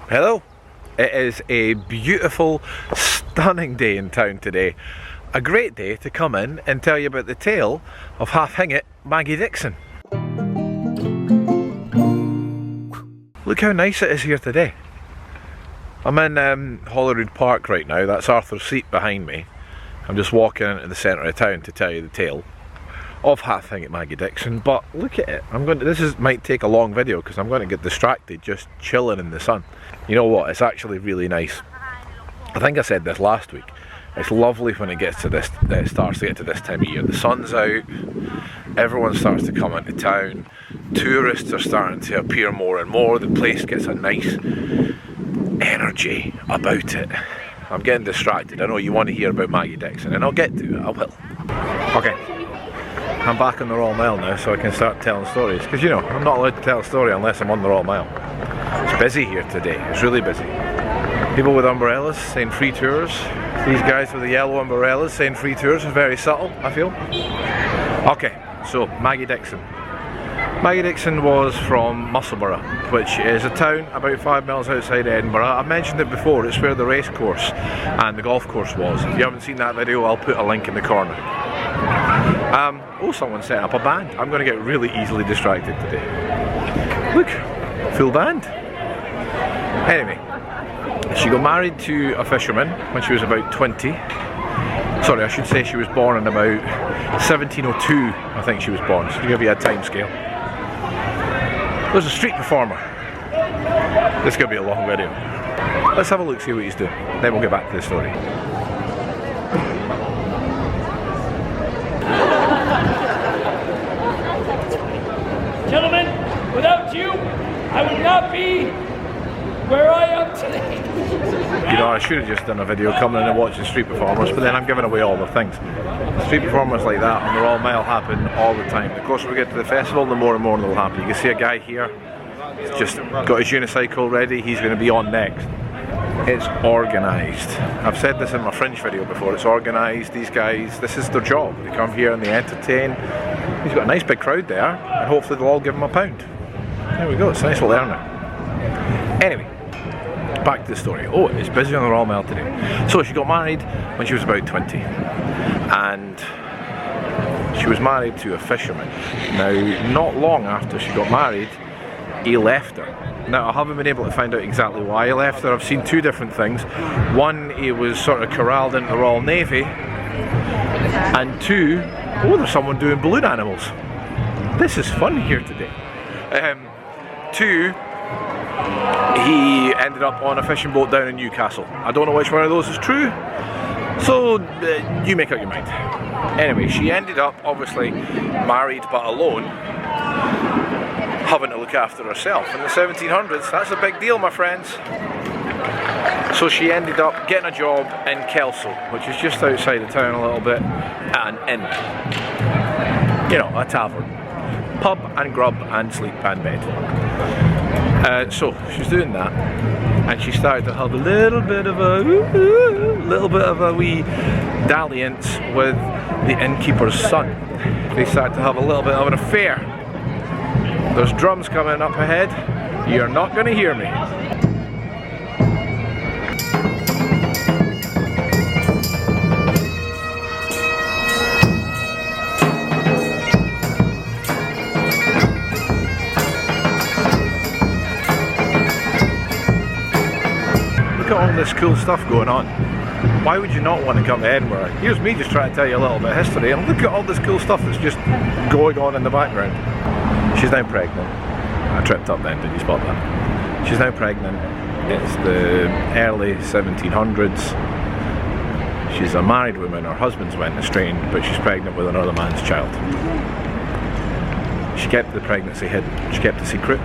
Hello. It is a beautiful, stunning day in town today. A great day to come in and tell you about the tale of half hangout Maggie Dixon. Look how nice it is here today. I'm in Holyrood Park right now. That's Arthur's Seat behind me. I'm just walking into the centre of town to tell you the tale of half hangout Maggie Dixon. But look at it. This might take a long video because I'm going to get distracted just chilling in the sun. You know what? It's actually really nice. I think I said this last week. It's lovely when it gets to this. It starts to get to this time of year. The sun's out. Everyone starts to come into town. Tourists are starting to appear more and more. The place gets a nice energy about it. I'm getting distracted. I know you want to hear about Maggie Dixon, and I'll get to it. I will. Okay. I'm back on the Royal Mile now, so I can start telling stories. Because you know, I'm not allowed to tell a story unless I'm on the Royal Mile. It's busy here today. It's really busy. People with umbrellas saying free tours. These guys with the yellow umbrellas saying free tours is very subtle, I feel. Okay, so Maggie Dixon. Maggie Dixon was from Musselburgh, which is a town about 5 miles outside Edinburgh. I've mentioned it before. It's where the race course and the golf course was. If you haven't seen that video, I'll put a link in the corner. Oh, someone set up a band. I'm going to get really easily distracted today. Look, full band. Anyway, she got married to a fisherman when she was about 20. Sorry, I should say she was born in about 1702, I think she was born, so to give you a time scale. There's a street performer. This is going to be a long video. Let's have a look, see what he's doing. Then we'll get back to the story. Gentlemen, without you, I would not be where I am today. You know, I should have just done a video coming in and watching street performers, but then I'm giving away all the things. Street performers like that on the Royal Mile happen all the time. The closer we get to the festival, the more and more they'll happen. You can see a guy here, he's just got his unicycle ready, he's going to be on next. It's organised. I've said this in my Fringe video before, it's organised. These guys, this is their job. They come here and they entertain. He's got a nice big crowd there, and hopefully they'll all give him a £1. There we go, it's a nice little earner. Anyway, back to the story. Oh, it's busy on the Royal Mile today. So she got married when she was about 20, and she was married to a fisherman. Now, not long after she got married, he left her. Now, I haven't been able to find out exactly why he left her. I've seen two different things. One, he was sort of corralled into the Royal Navy, and two, oh, there's someone doing balloon animals. This is fun here today. Two, he ended up on a fishing boat down in Newcastle. I don't know which one of those is true, so you make up your mind. Anyway, she ended up obviously married but alone, having to look after herself. In the 1700s, that's a big deal, my friends. So she ended up getting a job in Kelso, which is just outside of town a little bit, at an inn. You know, a tavern. Pub and grub and sleep and bed. So she's doing that, and she started to have a little bit of a wee dalliance with the innkeeper's son. They started to have a little bit of an affair. There's drums coming up ahead. You're not going to hear me. Look at all this cool stuff going on. Why would you not want to come to Edinburgh? Here's me just trying to tell you a little bit of history, and look at all this cool stuff that's just going on in the background. She's now pregnant. I tripped up then, did you spot that? She's now pregnant. It's the early 1700s. She's a married woman. Her husband's went estranged, but she's pregnant with another man's child. She kept the pregnancy hidden. She kept the secret,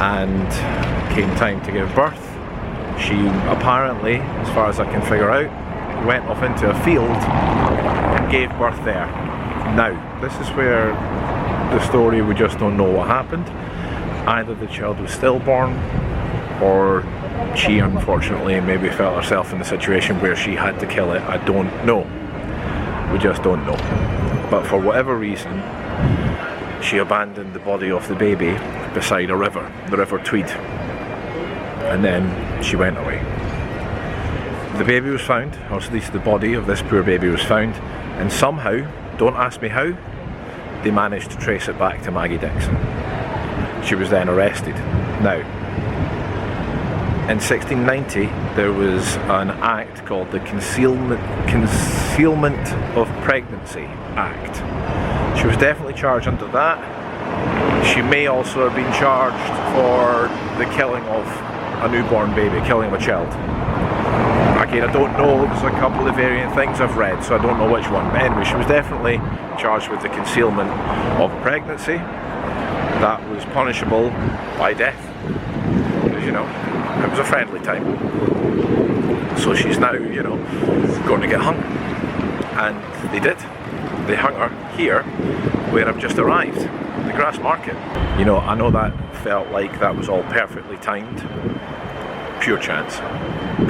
and came time to give birth. She apparently, as far as I can figure out, went off into a field and gave birth there. Now, this is where the story, we just don't know what happened. Either the child was stillborn, or she unfortunately maybe felt herself in the situation where she had to kill it. I don't know. We just don't know. But for whatever reason, she abandoned the body of the baby beside a river, the River Tweed. and then she went away. The baby was found, or at least the body of this poor baby was found, and somehow, don't ask me how, they managed to trace it back to Maggie Dixon. She was then arrested. Now, in 1690 there was an act called the Concealment of Pregnancy Act. She was definitely charged under that. She may also have been charged for the killing of a newborn baby, killing of a child. Again, I don't know, there's a couple of varying things I've read, so I don't know which one. But anyway, she was definitely charged with the concealment of pregnancy. That was punishable by death. Because, you know, it was a friendly time. So she's now, you know, going to get hung. And they did. They hung her here, where I've just arrived, the grass market. You know, I know that felt like that was all perfectly timed. Pure chance.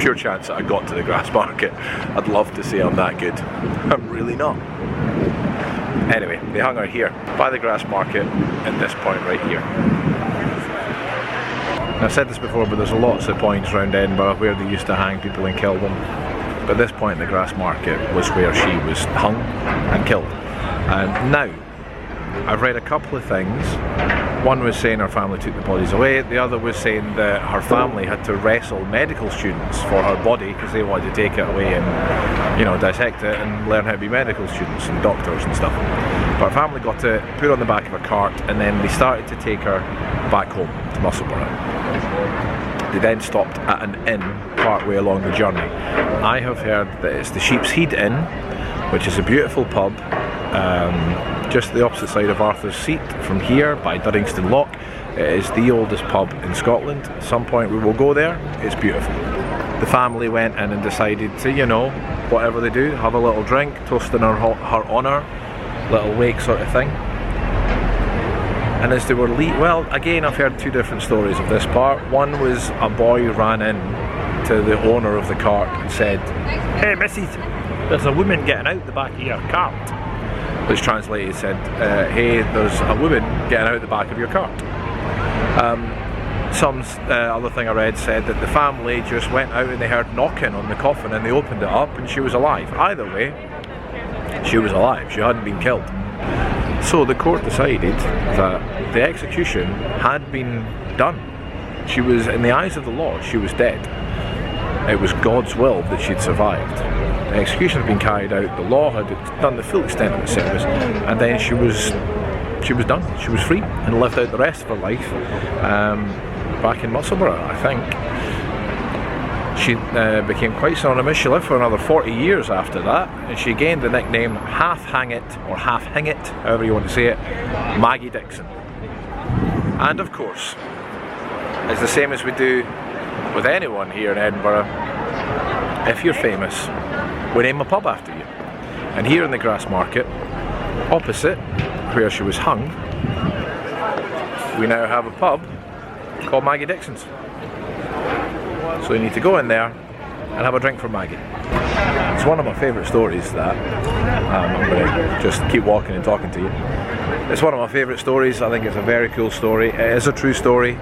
Pure chance that I got to the grass market. I'd love to say I'm that good. I'm really not. Anyway, they hung her here, by the grass market, at this point right here. Now, I've said this before, but there's lots of points around Edinburgh where they used to hang people and kill them. But this point in the grass market was where she was hung and killed. Now, I've read a couple of things. One was saying her family took the bodies away. The other was saying that her family had to wrestle medical students for her body because they wanted to take it away and, you know, dissect it and learn how to be medical students and doctors and stuff. But her family got it, put it on the back of a cart, and then they started to take her back home to Musselburgh. They then stopped at an inn partway along the journey. I have heard that it's the Sheep's Head Inn, which is a beautiful pub, just the opposite side of Arthur's Seat from here by Duddingston Lock. It is the oldest pub in Scotland. At some point we will go there. It's beautiful. The family went in and decided to, you know, whatever they do, have a little drink, toasting her honour, little wake sort of thing. And as they were well, again, I've heard two different stories of this part. One was a boy ran in to the owner of the cart and said, "Hey missus, there's a woman getting out the back of your cart." Which translated said, "Hey, there's a woman getting out the back of your cart." Some other thing I read said that the family just went out and they heard knocking on the coffin and they opened it up and she was alive. Either way, she was alive, she hadn't been killed. So the court decided that the execution had been done. She was, in the eyes of the law, she was dead. It was God's will that she'd survived. The execution had been carried out, the law had done the full extent of the service, and then she was done. She was free and lived out the rest of her life back in Musselburgh, I think. She became quite synonymous. She lived for another 40 years after that, and she gained the nickname Half Hangit, or Half Hingit, however you want to say it, Maggie Dixon. And of course, it's the same as we do with anyone here in Edinburgh. If you're famous, we name a pub after you. And here in the grass market, opposite where she was hung, we now have a pub called Maggie Dixon's. So you need to go in there and have a drink from Maggie. It's one of my favourite stories that I'm going to just keep walking and talking to you. It's one of my favourite stories. I think it's a very cool story. It is a true story.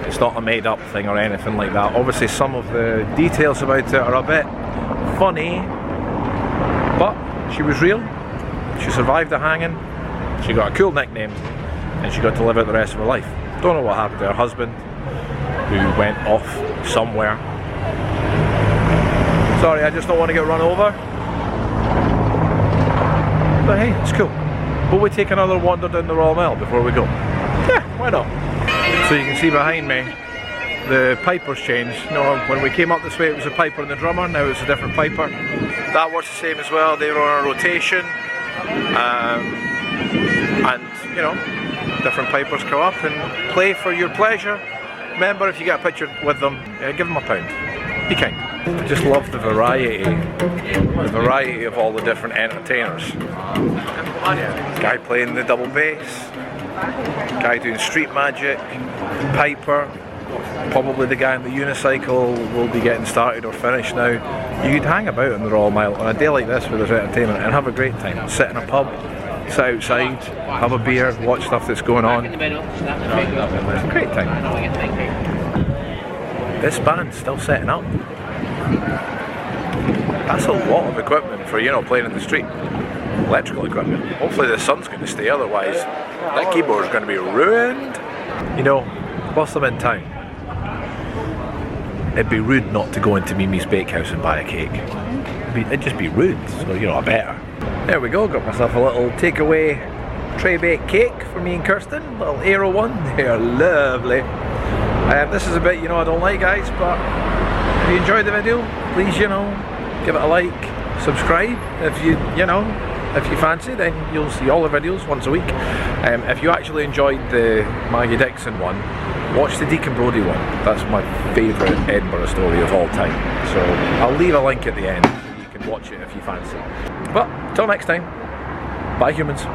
It's not a made up thing or anything like that. Obviously some of the details about it are a bit funny, but she was real. She survived the hanging. She got a cool nickname and she got to live out the rest of her life. Don't know what happened to her husband, who went off somewhere. Sorry, I just don't want to get run over. But hey, it's cool. Will we take another wander down the Royal Mile before we go? Yeah, why not? So you can see behind me, the pipers changed. You know, when we came up this way it was a piper and the drummer, now it's a different piper. That was the same as well, they were on a rotation. And, you know, different pipers come up and play for your pleasure. Remember, if you get a picture with them, give them £1. Be kind. I just love the variety of all the different entertainers. Guy playing the double bass, guy doing street magic, piper, probably the guy on the unicycle will be getting started or finished now. You could hang about in the Royal Mile on a day like this where there's entertainment and have a great time. Sit in a pub, sit outside, have a beer, watch stuff that's going on. It's a great time. this band's still setting up. That's a lot of equipment for, you know, playing in the street. Electrical equipment. Hopefully the sun's going to stay, otherwise that keyboard's going to be ruined. You know, whilst I'm in town, it'd be rude not to go into Mimi's Bakehouse and buy a cake. It'd just be rude, so you know, I better. There we go, got myself a little takeaway tray baked cake for me and Kirsten, little Aero one. They are lovely. This is a bit, you know, I don't like, guys, but if you enjoyed the video, please, you know, give it a like, subscribe. If you fancy, then you'll see all the videos once a week. If you actually enjoyed the Maggie Dickson one, watch the Deacon Brodie one. That's my favourite Edinburgh story of all time. So I'll leave a link at the end. You can watch it if you fancy. But till next time, bye humans.